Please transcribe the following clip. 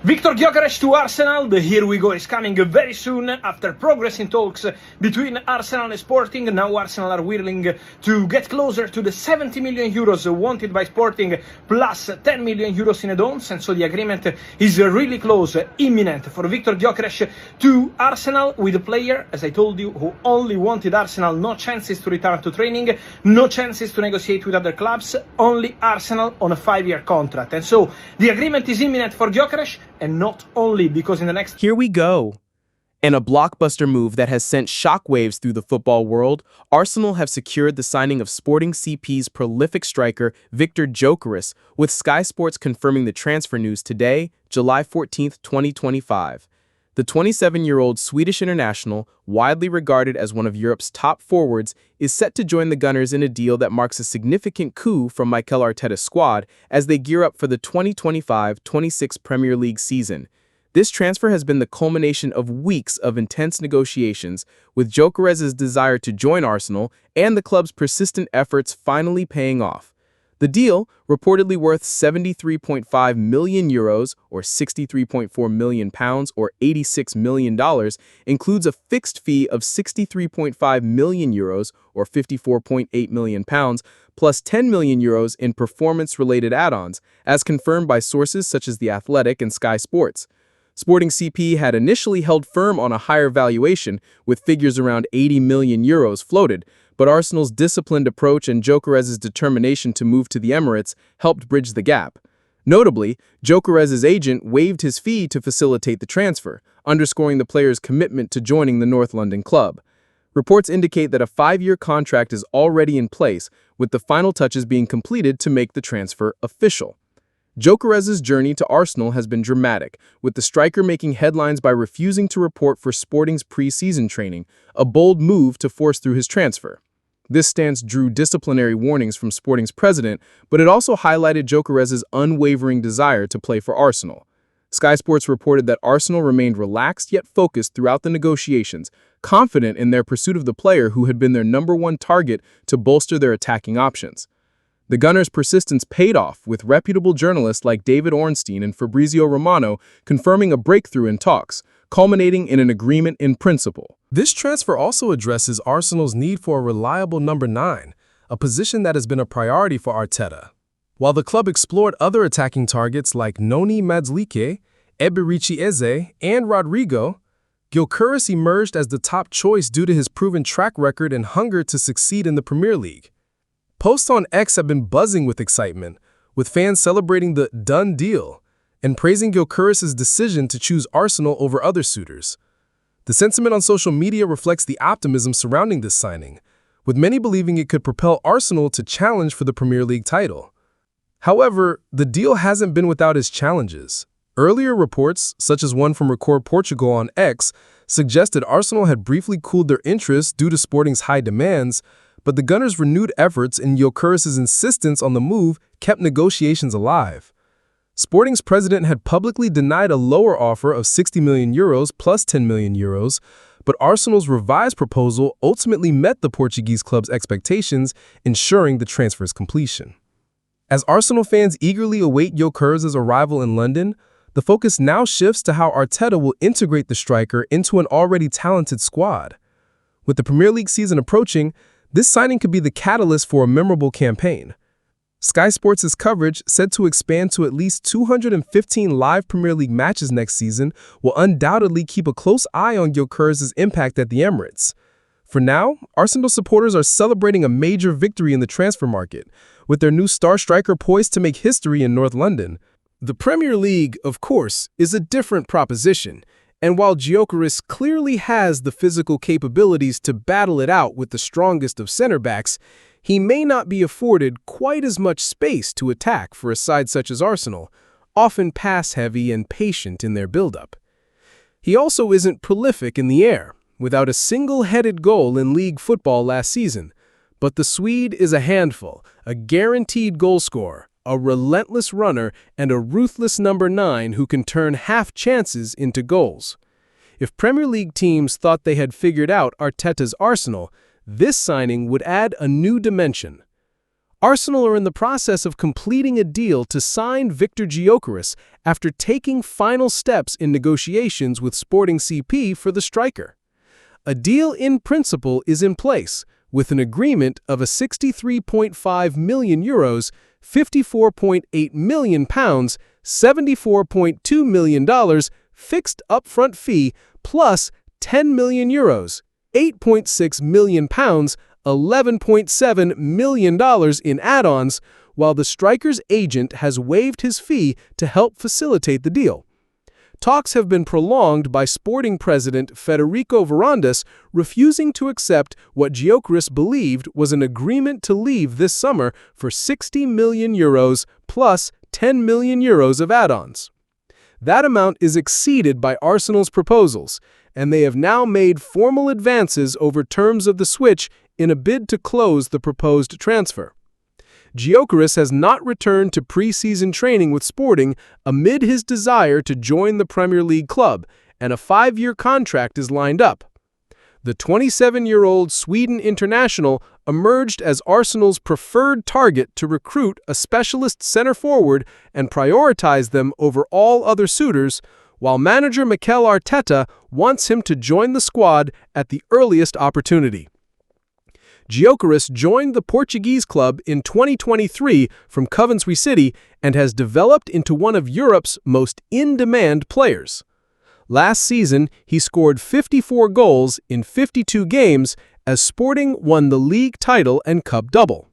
Viktor Gyökeres to Arsenal. The Here We Go is coming very soon. After progress in talks between Arsenal and Sporting, now Arsenal are willing to get closer to the 70 million euros wanted by Sporting, plus 10 million euros in add-ons, and so the agreement is really close, imminent for Viktor Gyökeres to Arsenal, with a player, as I told you, who only wanted Arsenal, no chances to return to training, no chances to negotiate with other clubs, only Arsenal on a 5-year contract. And so the agreement is imminent for Gyökeres, and not only because in the next... Here we go. In a blockbuster move that has sent shockwaves through the football world, Arsenal have secured the signing of Sporting CP's prolific striker Viktor Gyökeres, with Sky Sports confirming the transfer news today, July 14, 2025. The 27-year-old Swedish international, widely regarded as one of Europe's top forwards, is set to join the Gunners in a deal that marks a significant coup from Mikel Arteta's squad as they gear up for the 2025-26 Premier League season. This transfer has been the culmination of weeks of intense negotiations, with Gyökeres' desire to join Arsenal and the club's persistent efforts finally paying off. The deal, reportedly worth €73.5 million or £63.4 million or $86 million, includes a fixed fee of €63.5 million or £54.8 million plus €10 million in performance-related add-ons, as confirmed by sources such as The Athletic and Sky Sports. Sporting CP had initially held firm on a higher valuation, with figures around €80 million floated, but Arsenal's disciplined approach and Gyökeres' determination to move to the Emirates helped bridge the gap. Notably, Gyökeres' agent waived his fee to facilitate the transfer, underscoring the player's commitment to joining the North London club. Reports indicate that a 5-year contract is already in place, with the final touches being completed to make the transfer official. Gyökeres' journey to Arsenal has been dramatic, with the striker making headlines by refusing to report for Sporting's pre-season training, a bold move to force through his transfer. This stance drew disciplinary warnings from Sporting's president, but it also highlighted Gyökeres' unwavering desire to play for Arsenal. Sky Sports reported that Arsenal remained relaxed yet focused throughout the negotiations, confident in their pursuit of the player who had been their #1 target to bolster their attacking options. The Gunners' persistence paid off, with reputable journalists like David Ornstein and Fabrizio Romano confirming a breakthrough in talks, culminating in an agreement in principle. This transfer also addresses Arsenal's need for a reliable number 9, a position that has been a priority for Arteta. While the club explored other attacking targets like Noni Madueke, Eberechi Eze, and Rodrigo, Gyökeres emerged as the top choice due to his proven track record and hunger to succeed in the Premier League. Posts on X have been buzzing with excitement, with fans celebrating the done deal and praising Gyökeres' decision to choose Arsenal over other suitors. The sentiment on social media reflects the optimism surrounding this signing, with many believing it could propel Arsenal to challenge for the Premier League title. However, the deal hasn't been without its challenges. Earlier reports, such as one from Record Portugal on X, suggested Arsenal had briefly cooled their interest due to Sporting's high demands, but the Gunners' renewed efforts and Gyökeres' insistence on the move kept negotiations alive. Sporting's president had publicly denied a lower offer of €60 million plus €10 million, but Arsenal's revised proposal ultimately met the Portuguese club's expectations, ensuring the transfer's completion. As Arsenal fans eagerly await Gyökeres' arrival in London, the focus now shifts to how Arteta will integrate the striker into an already talented squad. With the Premier League season approaching, this signing could be the catalyst for a memorable campaign. Sky Sports' coverage, set to expand to at least 215 live Premier League matches next season, will undoubtedly keep a close eye on Gyökeres' impact at the Emirates. For now, Arsenal supporters are celebrating a major victory in the transfer market, with their new star striker poised to make history in North London. The Premier League, of course, is a different proposition, and while Gyökeres clearly has the physical capabilities to battle it out with the strongest of center-backs, he may not be afforded quite as much space to attack for a side such as Arsenal, often pass-heavy and patient in their build-up. He also isn't prolific in the air, without a single-headed goal in league football last season. But the Swede is a handful, a guaranteed goalscorer, a relentless runner, and a ruthless number 9 who can turn half chances into goals. If Premier League teams thought they had figured out Arteta's Arsenal, this signing would add a new dimension. Arsenal are in the process of completing a deal to sign Viktor Gyökeres after taking final steps in negotiations with Sporting CP for the striker. A deal in principle is in place, with an agreement of a €63.5 million, £54.8 million, $74.2 million fixed upfront fee plus €10 million, £8.6 million, $11.7 million in add-ons, while the striker's agent has waived his fee to help facilitate the deal. Talks have been prolonged by Sporting president Federico Varandas refusing to accept what Gyökeres believed was an agreement to leave this summer for €60 million plus €10 million of add-ons. That amount is exceeded by Arsenal's proposals, and they have now made formal advances over terms of the switch in a bid to close the proposed transfer. Gyökeres has not returned to pre-season training with Sporting amid his desire to join the Premier League club, and a 5-year contract is lined up. The 27-year-old Sweden international emerged as Arsenal's preferred target to recruit a specialist center forward and prioritize them over all other suitors, while manager Mikel Arteta wants him to join the squad at the earliest opportunity. Gyökeres joined the Portuguese club in 2023 from Coventry City and has developed into one of Europe's most in-demand players. Last season, he scored 54 goals in 52 games as Sporting won the league title and cup double.